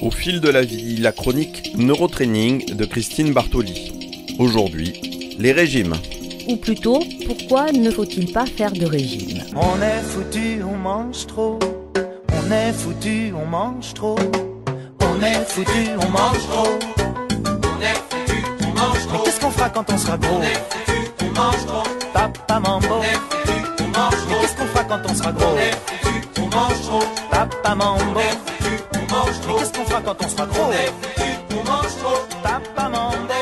Au fil de la vie, la chronique Neurotraining de Christine Bartoli. Aujourd'hui, les régimes. Ou plutôt, pourquoi ne faut-il pas faire de régime ? On est foutu, on mange trop. On est foutu, on mange trop. On est foutu, on mange trop. On est foutu, on mange trop. Mais qu'est-ce qu'on fera quand on sera gros ? On est foutu, on mange trop. Papa Mambo. On est foutu, on mange Mais trop. qu'est-ce qu'on fera quand on sera gros ? On est foutu, on mange trop. Papa Mambo. On est foutu, on mange Mais trop. qu'est-ce qu'on fera quand on sera gros ? On est foutu, on mange trop. Papa Mambo.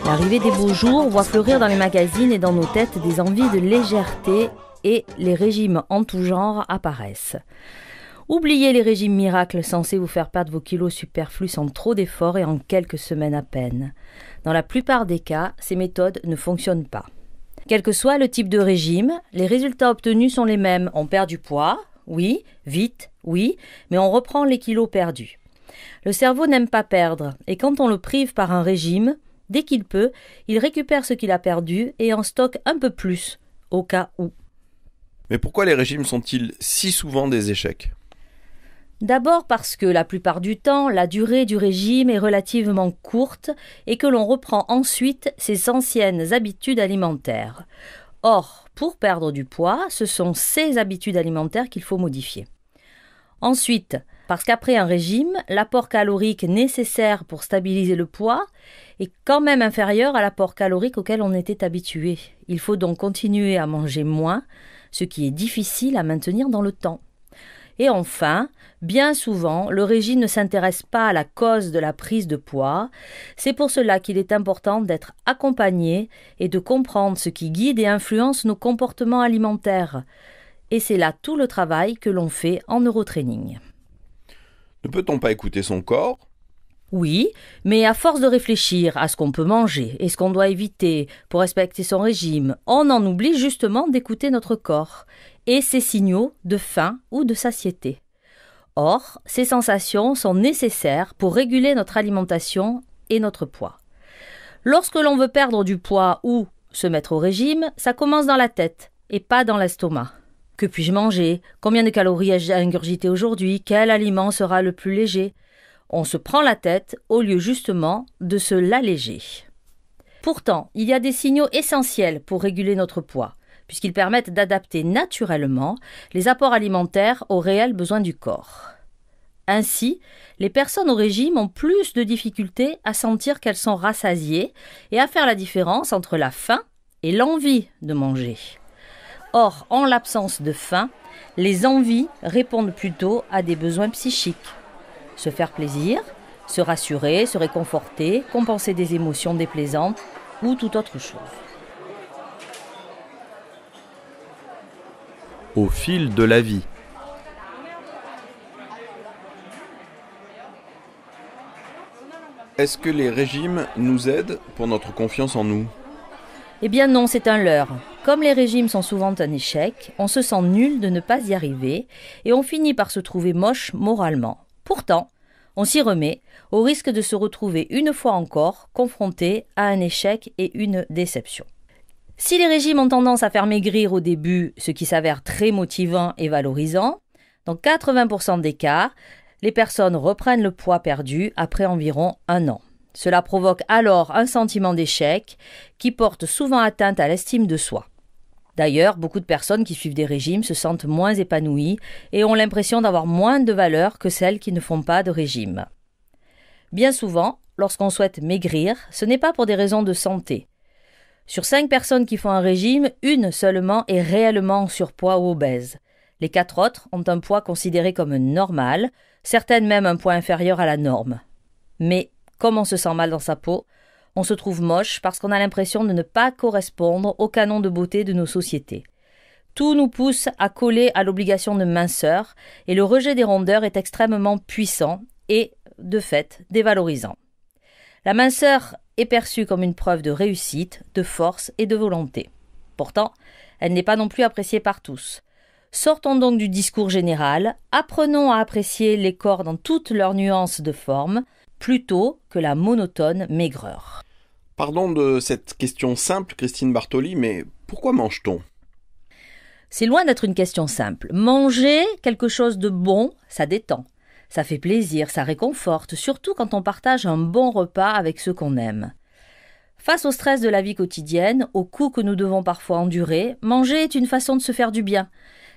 L'arrivée des beaux jours voit fleurir dans les magazines et dans nos têtes des envies de légèreté et les régimes en tout genre apparaissent. Oubliez les régimes miracles censés vous faire perdre vos kilos superflus sans trop d'efforts et en quelques semaines à peine. Dans la plupart des cas, ces méthodes ne fonctionnent pas. Quel que soit le type de régime, les résultats obtenus sont les mêmes. On perd du poids, oui, vite, oui, mais on reprend les kilos perdus. Le cerveau n'aime pas perdre, et quand on le prive par un régime, dès qu'il peut, il récupère ce qu'il a perdu et en stocke un peu plus, au cas où. Mais pourquoi les régimes sont-ils si souvent des échecs ? D'abord parce que la plupart du temps, la durée du régime est relativement courte et que l'on reprend ensuite ses anciennes habitudes alimentaires. Or, pour perdre du poids, ce sont ces habitudes alimentaires qu'il faut modifier. Ensuite, parce qu'après un régime, l'apport calorique nécessaire pour stabiliser le poids est quand même inférieur à l'apport calorique auquel on était habitué. Il faut donc continuer à manger moins, ce qui est difficile à maintenir dans le temps. Et enfin, bien souvent, le régime ne s'intéresse pas à la cause de la prise de poids. C'est pour cela qu'il est important d'être accompagné et de comprendre ce qui guide et influence nos comportements alimentaires. Et c'est là tout le travail que l'on fait en neurotraining. Ne peut-on pas écouter son corps ? Oui, mais à force de réfléchir à ce qu'on peut manger et ce qu'on doit éviter pour respecter son régime, on en oublie justement d'écouter notre corps et ses signaux de faim ou de satiété. Or, ces sensations sont nécessaires pour réguler notre alimentation et notre poids. Lorsque l'on veut perdre du poids ou se mettre au régime, ça commence dans la tête et pas dans l'estomac. Que puis-je manger ? Combien de calories ai-je ingurgité aujourd'hui ? Quel aliment sera le plus léger ? On se prend la tête au lieu justement de se l'alléger. Pourtant, il y a des signaux essentiels pour réguler notre poids, puisqu'ils permettent d'adapter naturellement les apports alimentaires aux réels besoins du corps. Ainsi, les personnes au régime ont plus de difficultés à sentir qu'elles sont rassasiées et à faire la différence entre la faim et l'envie de manger. Or, en l'absence de faim, les envies répondent plutôt à des besoins psychiques. Se faire plaisir, se rassurer, se réconforter, compenser des émotions déplaisantes ou toute autre chose. Au fil de la vie. Est-ce que les régimes nous aident pour notre confiance en nous ? Eh bien non, c'est un leurre. Comme les régimes sont souvent un échec, on se sent nul de ne pas y arriver et on finit par se trouver moche moralement. Pourtant, on s'y remet, au risque de se retrouver une fois encore confronté à un échec et une déception. Si les régimes ont tendance à faire maigrir au début, ce qui s'avère très motivant et valorisant, dans 80% des cas, les personnes reprennent le poids perdu après environ 1 an. Cela provoque alors un sentiment d'échec qui porte souvent atteinte à l'estime de soi. D'ailleurs, beaucoup de personnes qui suivent des régimes se sentent moins épanouies et ont l'impression d'avoir moins de valeur que celles qui ne font pas de régime. Bien souvent, lorsqu'on souhaite maigrir, ce n'est pas pour des raisons de santé. Sur 5 personnes qui font un régime, 1 seulement est réellement en surpoids ou obèse. Les 4 autres ont un poids considéré comme normal, certaines même un poids inférieur à la norme. Mais comme on se sent mal dans sa peau, on se trouve moche parce qu'on a l'impression de ne pas correspondre au canon de beauté de nos sociétés. Tout nous pousse à coller à l'obligation de minceur et le rejet des rondeurs est extrêmement puissant et, de fait, dévalorisant. La minceur est perçue comme une preuve de réussite, de force et de volonté. Pourtant, elle n'est pas non plus appréciée par tous. Sortons donc du discours général, apprenons à apprécier les corps dans toutes leurs nuances de forme, plutôt que la monotone maigreur. Pardon de cette question simple, Christine Bartoli, mais pourquoi mange-t-on ? C'est loin d'être une question simple. Manger quelque chose de bon, ça détend. Ça fait plaisir, ça réconforte, surtout quand on partage un bon repas avec ceux qu'on aime. Face au stress de la vie quotidienne, aux coups que nous devons parfois endurer, manger est une façon de se faire du bien.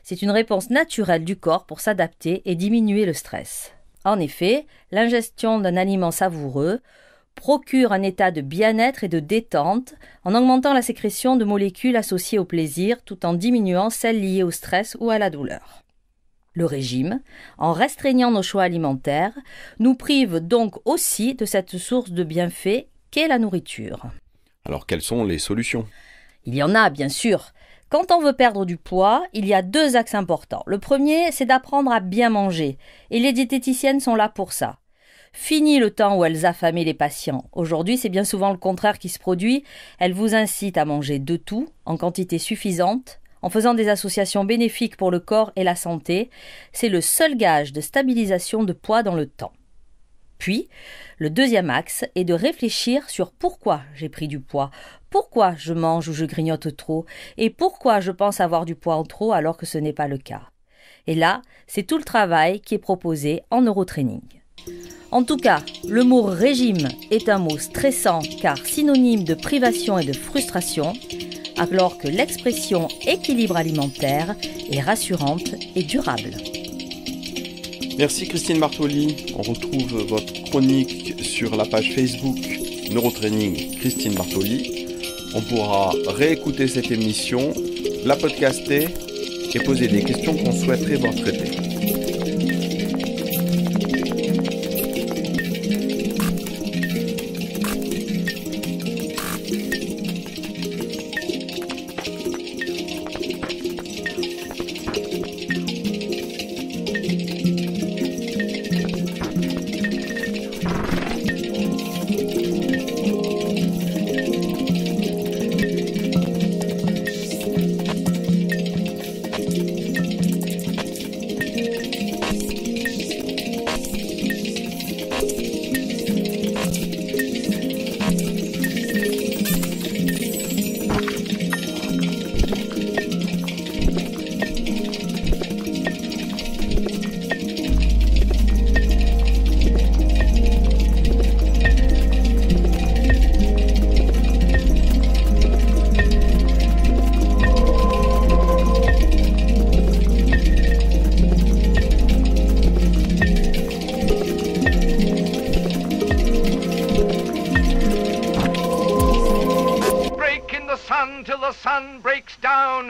C'est une réponse naturelle du corps pour s'adapter et diminuer le stress. En effet, l'ingestion d'un aliment savoureux procure un état de bien-être et de détente en augmentant la sécrétion de molécules associées au plaisir tout en diminuant celles liées au stress ou à la douleur. Le régime, en restreignant nos choix alimentaires, nous prive donc aussi de cette source de bienfaits qu'est la nourriture. Alors quelles sont les solutions ? Il y en a, bien sûr. Quand on veut perdre du poids, il y a 2 axes importants. Le premier, c'est d'apprendre à bien manger. Et les diététiciennes sont là pour ça. Fini le temps où elles affamaient les patients. Aujourd'hui, c'est bien souvent le contraire qui se produit. Elles vous incitent à manger de tout, en quantité suffisante, en faisant des associations bénéfiques pour le corps et la santé. C'est le seul gage de stabilisation de poids dans le temps. Puis, le deuxième axe est de réfléchir sur pourquoi j'ai pris du poids, pourquoi je mange ou je grignote trop, et pourquoi je pense avoir du poids en trop alors que ce n'est pas le cas. Et là, c'est tout le travail qui est proposé en neurotraining. En tout cas, le mot régime est un mot stressant car synonyme de privation et de frustration, alors que l'expression équilibre alimentaire est rassurante et durable. Merci Christine Bartoli. On retrouve votre chronique sur la page Facebook Neurotraining Christine Bartoli. On pourra réécouter cette émission, la podcaster et poser des questions qu'on souhaiterait voir traitées. Till the sun breaks down.